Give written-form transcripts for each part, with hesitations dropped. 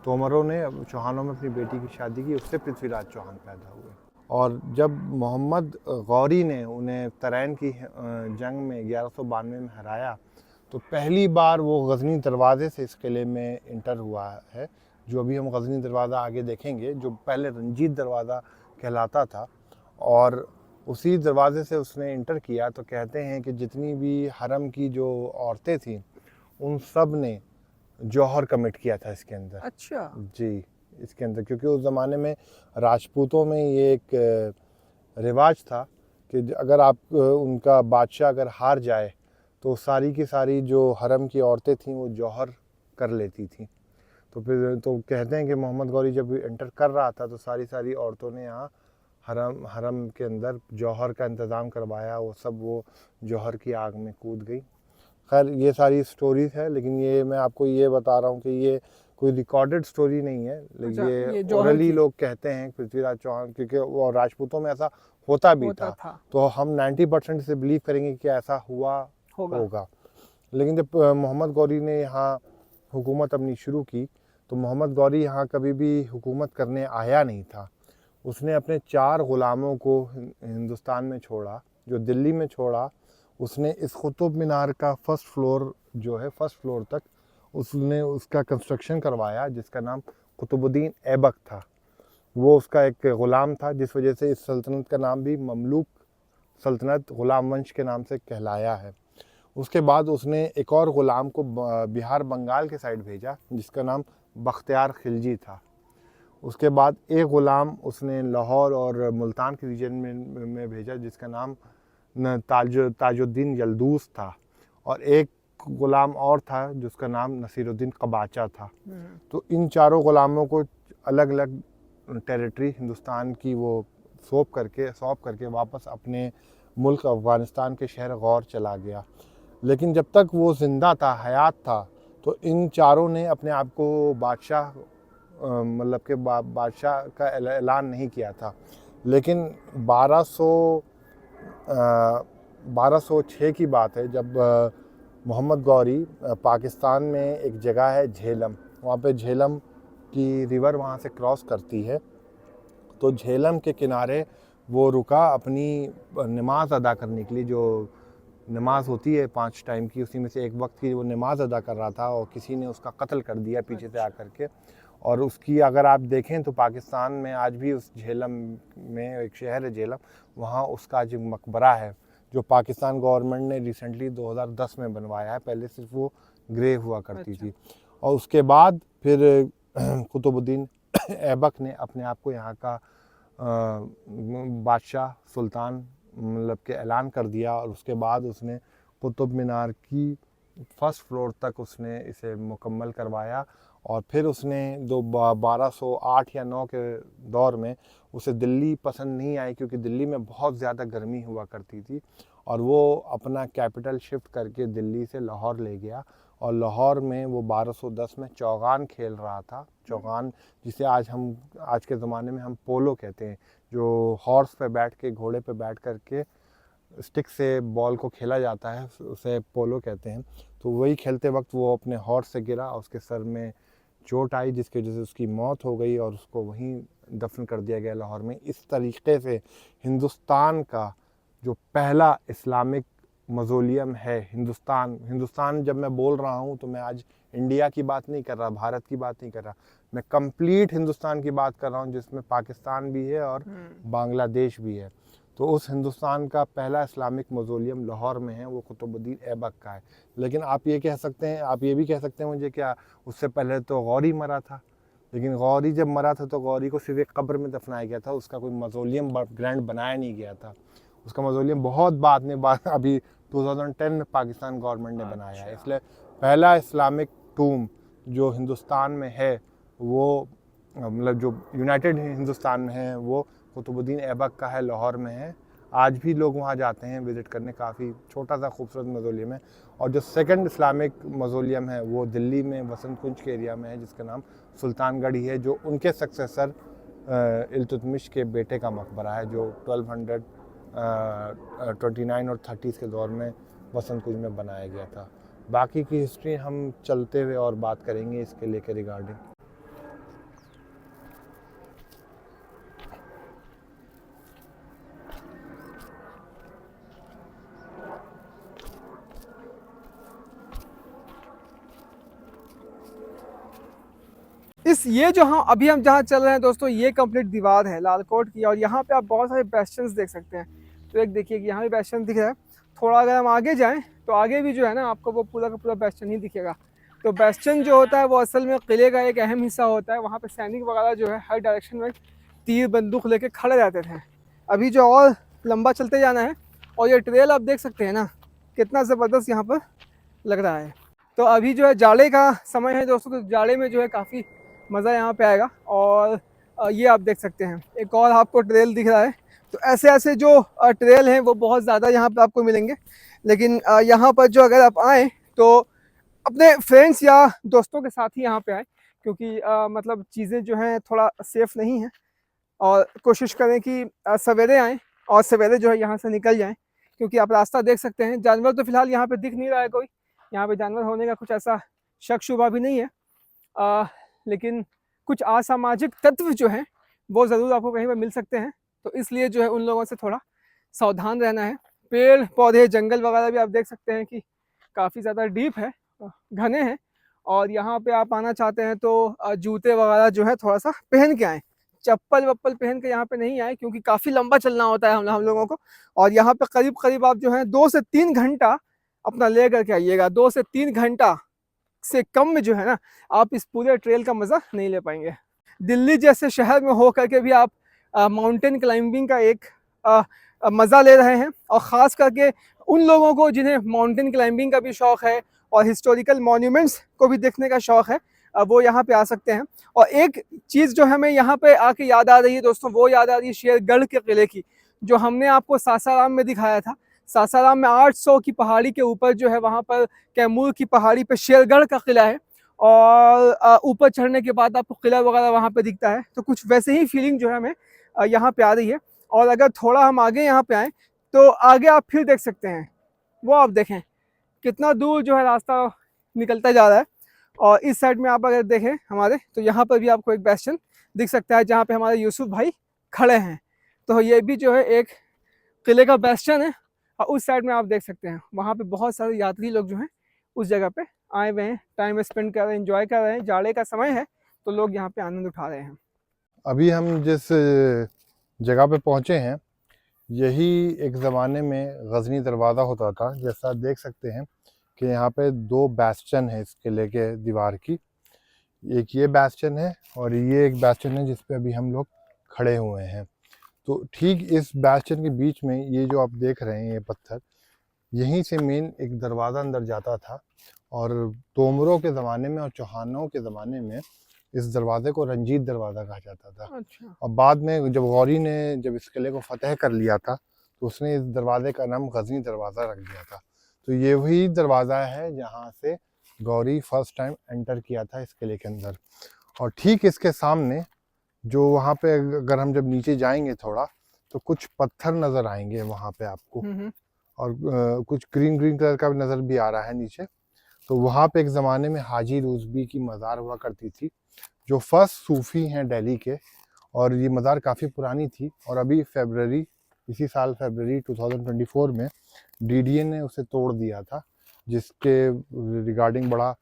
तोमरों ने चौहानों में अपनी बेटी की शादी की, उससे पृथ्वीराज चौहान पैदा हुए। और जब मोहम्मद गौरी ने उन्हें तरैन की जंग में 1192 में हराया, तो पहली बार वो गज़नी दरवाज़े से इस किले में इंटर हुआ है। जो अभी हम गज़नी दरवाज़ा आगे देखेंगे, जो पहले रंजीत दरवाज़ा कहलाता था, और उसी दरवाज़े से उसने इंटर किया। तो कहते हैं कि जितनी भी हरम की जो औरतें थीं, उन सब ने जौहर कमिट किया था इसके अंदर। अच्छा। जी, इसके अंदर, क्योंकि उस ज़माने में राजपूतों में ये एक रिवाज था कि अगर आप उनका बादशाह अगर हार जाए तो सारी की सारी जो हरम की औरतें थीं वो जौहर कर लेती थीं। तो फिर तो कहते हैं कि मोहम्मद गौरी जब एंटर कर रहा था तो सारी सारी औरतों ने यहाँ हरम हरम के अंदर जौहर का इंतज़ाम करवाया। वो सब वो जौहर की आग में कूद गई। खैर ये सारी स्टोरीज है, लेकिन ये मैं आपको ये बता रहा हूँ कि ये कोई रिकॉर्डेड स्टोरी नहीं है, लेकिन अच्छा, ये ये जौहर ओरली की लोग कहते हैं पृथ्वीराज चौहान, क्योंकि वो राजपूतों में ऐसा होता भी होता था। था। तो हम 90% से बिलीव करेंगे कि ऐसा हुआ होगा। होगा। लेकिन जब मोहम्मद गौरी ने यहाँ हुकूमत अपनी शुरू की, तो मोहम्मद गौरी यहाँ कभी भी हुकूमत करने आया नहीं था। उसने अपने 4 ग़ुलामों को हिंदुस्तान में छोड़ा, जो दिल्ली में छोड़ा। उसने इस कुतुब मीनार का फर्स्ट फ्लोर जो है, फर्स्ट फ्लोर तक उसने उसका कंस्ट्रक्शन करवाया, जिसका नाम कुतुबुद्दीन ऐबक था। वो उसका एक ग़ुलाम था, जिस वजह से इस सल्तनत का नाम भी ममलूक सल्तनत ग़ुलाम वंश के नाम से कहलाया है। उसके बाद उसने एक और ग़ुलाम को बिहार बंगाल के साइड भेजा, जिसका नाम बख्तियार खिलजी था। उसके बाद एक ग़ुलाम उसने लाहौर और मुल्तान के रीजन में भेजा, जिसका नाम ताजुद्दीन यल्दूस था। और एक ग़ुलाम और था जिसका नाम नसीरुद्दीन कबाचा था। तो इन चारों ग़ुलामों को अलग अलग टेरिटरी हिंदुस्तान की वो सौंप करके वापस अपने मुल्क अफ़गानिस्तान के शहर गौर चला गया। लेकिन जब तक वो ज़िंदा था, हयात था, तो इन चारों ने अपने आप को बादशाह मतलब कि बादशाह का ऐलान नहीं किया था। लेकिन 1206 की बात है, जब मोहम्मद गौरी पाकिस्तान में एक जगह है झेलम, वहाँ पे झेलम की रिवर वहाँ से क्रॉस करती है। तो झेलम के किनारे वो रुका अपनी नमाज अदा करने के लिए। जो नमाज होती है 5 टाइम की, उसी में से एक वक्त की वो नमाज अदा कर रहा था, और किसी ने उसका कत्ल कर दिया पीछे से आकर के। और उसकी अगर आप देखें तो पाकिस्तान में आज भी उस झेलम में एक शहर है झेलम, वहाँ उसका आज मकबरा है, जो पाकिस्तान गवर्नमेंट ने रिसेंटली 2010 में बनवाया है। पहले सिर्फ वो ग्रेव हुआ करती थी। और उसके बाद फिर कुतुबुद्दीन ऐबक ने अपने आप को यहाँ का बादशाह सुल्तान मतलब के ऐलान कर दिया। और उसके बाद उसने कुतुब मीनार की फर्स्ट फ्लोर तक उसने इसे मुकम्मल करवाया। और फिर उसने 1208 या 9 के दौर में उसे दिल्ली पसंद नहीं आई, क्योंकि दिल्ली में बहुत ज़्यादा गर्मी हुआ करती थी, और वो अपना कैपिटल शिफ्ट करके दिल्ली से लाहौर ले गया। और लाहौर में वो 1210 में चौगान खेल रहा था। चौगान, जिसे आज के ज़माने में हम पोलो कहते हैं, जो हॉर्स पे बैठ के, घोड़े पे बैठ करके स्टिक से बॉल को खेला जाता है, उसे पोलो कहते हैं। तो वही खेलते वक्त वो अपने हॉर्स से गिरा, उसके सर में चोट आई, जिसकी वजह से उसकी मौत हो गई, और उसको वहीं दफन कर दिया गया लाहौर में। इस तरीके से हिंदुस्तान का जो पहला इस्लामिक मौज़ोलियम है, हिंदुस्तान जब मैं बोल रहा हूँ तो मैं आज इंडिया की बात नहीं कर रहा, भारत की बात नहीं कर रहा, मैं कंप्लीट हिंदुस्तान की बात कर रहा हूँ, जिसमें पाकिस्तान भी है और बांग्लादेश भी है। तो उस हिंदुस्तान का पहला इस्लामिक मौज़ोलियम लाहौर में है, वो कुतुबुद्दीन ऐबक का है। लेकिन आप ये कह सकते हैं, आप ये भी कह सकते हैं मुझे, क्या उससे पहले तो गौरी मरा था? लेकिन गौरी जब मरा था तो गौरी को सिर्फ एक कब्र में दफनाया गया था, उसका कोई मौज़ोलियम ग्रैंड बनाया नहीं गया था। उसका मौज़ोलियम बहुत बाद में अभी 2010 में पाकिस्तान गवर्नमेंट ने बनाया है। इसलिए पहला इस्लामिक टूम जो हिंदुस्तान में है, वो मतलब जो यूनाइटेड हिंदुस्तान में है, वो कुतुबुद्दीन ऐबक का है, लाहौर में है। आज भी लोग वहाँ जाते हैं विज़िट करने, काफ़ी छोटा सा खूबसूरत मौज़ोलियम है। और जो सेकंड इस्लामिक मौज़ोलियम है वो दिल्ली में वसंत कुंज के एरिया में है, जिसका नाम सुल्तानगढ़ी है, जो उनके सक्सेसर इल्तुतमिश के बेटे का मकबरा है, जो 1229 और 30s के दौर में वसंत कुंज में बनाया गया था। बाकी की हिस्ट्री हम चलते हुए और बात करेंगे इसके लेकर रिगार्डिंग। ये जो अभी हम जहाँ चल रहे हैं दोस्तों, ये कंप्लीट दीवार है लाल कोट की, और यहाँ पे आप बहुत सारे बेस्टियंस देख सकते हैं। तो एक देखिए कि यहाँ भी बेस्टियन दिख रहा है। थोड़ा अगर हम आगे जाएं तो आगे भी जो है ना आपको वो पूरा का पूरा बेस्टियन ही दिखेगा। तो बेस्टियन जो होता है वो असल में किले का एक अहम हिस्सा होता है। वहाँ पे सैनिक वगैरह जो है हर डायरेक्शन में तीर बंदूक लेके खड़े रहते थे। अभी जो और लंबा चलते जाना है, और ये ट्रेल आप देख सकते हैं ना कितना ज़बरदस्त यहाँ पर लग रहा है। तो अभी जो है जाड़े का समय है दोस्तों, तो जाड़े में जो है काफ़ी मज़ा यहाँ पे आएगा। और ये आप देख सकते हैं एक और आपको ट्रेल दिख रहा है। तो ऐसे ऐसे जो ट्रेल हैं वो बहुत ज़्यादा यहाँ पे आपको मिलेंगे। लेकिन यहाँ पर जो अगर आप आएँ तो अपने फ्रेंड्स या दोस्तों के साथ ही यहाँ पे आएँ, क्योंकि मतलब चीज़ें जो हैं थोड़ा सेफ़ नहीं है। और कोशिश करें कि सवेरे आएँ और सवेरे जो है यहाँ से निकल जाएँ, क्योंकि आप रास्ता देख सकते हैं। जानवर तो फ़िलहाल यहाँ पे दिख नहीं रहा है कोई, यहाँ पे जानवर होने का कुछ ऐसा शक शुबा भी नहीं है। लेकिन कुछ असामाजिक तत्व जो हैं वो ज़रूर आपको कहीं पर मिल सकते हैं। तो इसलिए जो है उन लोगों से थोड़ा सावधान रहना है। पेड़ पौधे जंगल वगैरह भी आप देख सकते हैं कि काफ़ी ज़्यादा डीप है, घने हैं। और यहाँ पे आप आना चाहते हैं तो जूते वगैरह जो है थोड़ा सा पहन के आएँ। चप्पल वप्पल पहन के यहाँ पे नहीं आए, क्योंकि काफ़ी लंबा चलना होता है हम लोगों को। और यहाँ पे करीब करीब आप जो है 2 से 3 घंटा अपना ले करके आइएगा। 2 से 3 घंटा से कम में जो है ना आप इस पूरे ट्रेल का मज़ा नहीं ले पाएंगे। दिल्ली जैसे शहर में हो करके भी आप माउंटेन क्लाइंबिंग का एक मज़ा ले रहे हैं। और ख़ास करके उन लोगों को जिन्हें माउंटेन क्लाइंबिंग का भी शौक़ है और हिस्टोरिकल मॉन्यूमेंट्स को भी देखने का शौक़ है, वो यहाँ पे आ सकते हैं। और एक चीज़ जो हमें यहाँ पे आके याद आ रही है दोस्तों, वो याद आ रही है शेरगढ़ के किले की, जो हमने आपको सासाराम में दिखाया था। सासाराम में 800 की पहाड़ी के ऊपर जो है वहाँ पर कैमूर की पहाड़ी पे शेरगढ़ का किला है। और ऊपर चढ़ने के बाद आपको किला वगैरह वहाँ पे दिखता है। तो कुछ वैसे ही फीलिंग जो है हमें यहाँ पे आ रही है। और अगर थोड़ा हम आगे यहाँ पे आएँ तो आगे आप फिर देख सकते हैं, वो आप देखें कितना दूर जो है रास्ता निकलता जा रहा है। और इस साइड में आप अगर देखें हमारे, तो यहाँ पर भी आपको एक बेस्टियन दिख सकता है जहाँ पे हमारे यूसुफ भाई खड़े हैं। तो ये भी जो है एक किले का बेस्टियन है। और उस साइड में आप देख सकते हैं वहाँ पे बहुत सारे यात्री लोग जो हैं उस जगह पे आए हुए हैं, टाइम स्पेंड कर रहे हैं, एंजॉय कर रहे हैं। जाड़े का समय है तो लोग यहाँ पे आनंद उठा रहे हैं। अभी हम जिस जगह पे पहुँचे हैं, यही एक ज़माने में गज़नी दरवाज़ा होता था। जैसा देख सकते हैं कि यहाँ पे 2 बेस्टियन है इस किले के दीवार की। एक ये बेस्टियन है और ये एक बेस्टियन है जिस पे अभी हम लोग खड़े हुए हैं। तो ठीक इस बेस्टियन के बीच में ये जो आप देख रहे हैं ये पत्थर, यहीं से मेन एक दरवाज़ा अंदर जाता था। और तोमरों के ज़माने में और चौहानों के ज़माने में इस दरवाज़े को रंजीत दरवाज़ा कहा जाता था। अच्छा। और बाद में जब गौरी ने जब इस किले को फतेह कर लिया था तो उसने इस दरवाज़े का नाम गज़नी दरवाज़ा रख दिया था। तो ये वही दरवाज़ा है जहाँ से गौरी फर्स्ट टाइम एंटर किया था इस किले के अंदर। और ठीक इसके सामने जो वहाँ पे अगर हम जब नीचे जाएंगे थोड़ा तो कुछ पत्थर नज़र आएंगे वहाँ पे आपको। और कुछ ग्रीन ग्रीन कलर का भी नज़र भी आ रहा है नीचे। तो वहाँ पे एक ज़माने में हाजी रूसबी की मज़ार हुआ करती थी, जो फर्स्ट सूफ़ी हैं दिल्ली के। और ये मज़ार काफ़ी पुरानी थी। और अभी इसी साल फरवरी 2024 में DDA ने उसे तोड़ दिया था, जिसके रिगार्डिंग बड़ा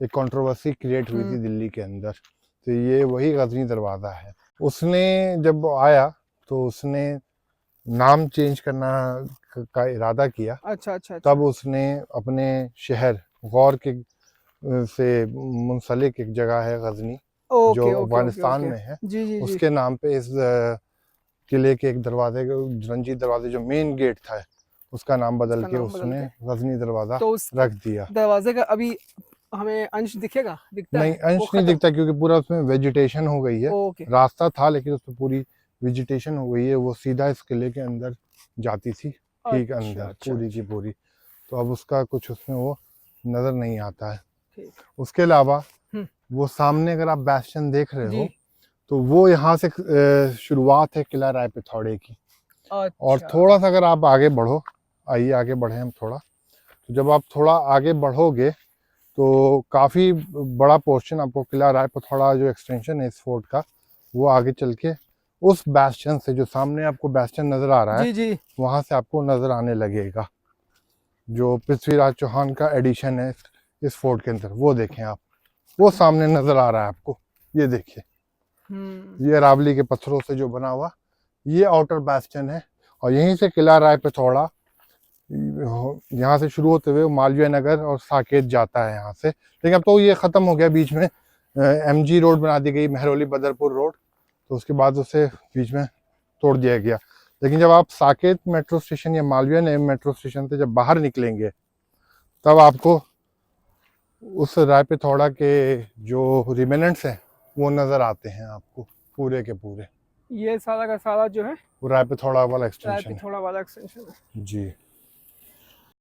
एक कंट्रोवर्सी क्रिएट हुई थी दिल्ली के अंदर। तो ये वही गज़नी दरवाज़ा है। उसने जब आया तो उसने नाम चेंज करना का इरादा किया। अच्छा। तब उसने अपने शहर गौर के से मुंसलिक एक जगह है गज़नी, जो अफगानिस्तान में है, जी। उसके नाम पे इस किले के एक दरवाजे, रंजीत दरवाजे जो मेन गेट था, उसका नाम बदल के उसने गज़नी दरवाज़ा तो रख दिया। दरवाजे का अभी हमें अंश दिखेगा? दिखता नहीं, है? अंश नहीं दिखता, क्योंकि पूरा उसमें वेजिटेशन हो गई है। रास्ता था लेकिन उसमें पूरी वेजिटेशन हो गई है। वो सीधा इस किले के अंदर जाती थी, ठीक अंदर पूरी की पूरी। तो अब उसका कुछ उसमें वो नज़र नहीं आता है। उसके अलावा वो सामने अगर आप बेस्टियन देख रहे हो तो वो यहाँ से शुरुआत है किला राय पिथौड़े की। और थोड़ा सा अगर आप आगे बढ़ो, आइए आगे बढ़े हम थोड़ा। तो जब आप थोड़ा आगे बढ़ोगे तो काफ़ी बड़ा पोर्शन आपको किला राय पिथौड़ा जो एक्सटेंशन है इस फोर्ट का, वो आगे चल के उस बेस्टियन से, जो सामने आपको बेस्टियन नज़र आ रहा है, वहाँ से आपको नज़र आने लगेगा। जो पृथ्वीराज चौहान का एडिशन है इस फोर्ट के अंदर, वो देखें आप, वो सामने नज़र आ रहा है आपको। ये देखिए, हम्म। ये अरावली के पत्थरों से जो बना हुआ ये आउटर बैस्टन है। और यहीं से किला राय पिथौड़ा यहाँ से शुरू होते हुए मालवीय नगर और साकेत जाता है यहाँ से। लेकिन अब तो ये ख़त्म हो गया, बीच में MG रोड बना दी गई, महरौली बदरपुर रोड, तो उसके बाद उसे बीच में तोड़ दिया गया। लेकिन जब आप साकेत मेट्रो स्टेशन या मालवीय मेट्रो स्टेशन से जब बाहर निकलेंगे तब आपको उस राय पिथौड़ा के जो रिमेनेंट्स हैं वो नज़र आते हैं आपको पूरे के पूरे। ये सारा का सारा जो है वो राय पिथौड़ा वाला राय एक्सटेंशन है। पिथौड़ा वाला एक्सटेंशन है। जी।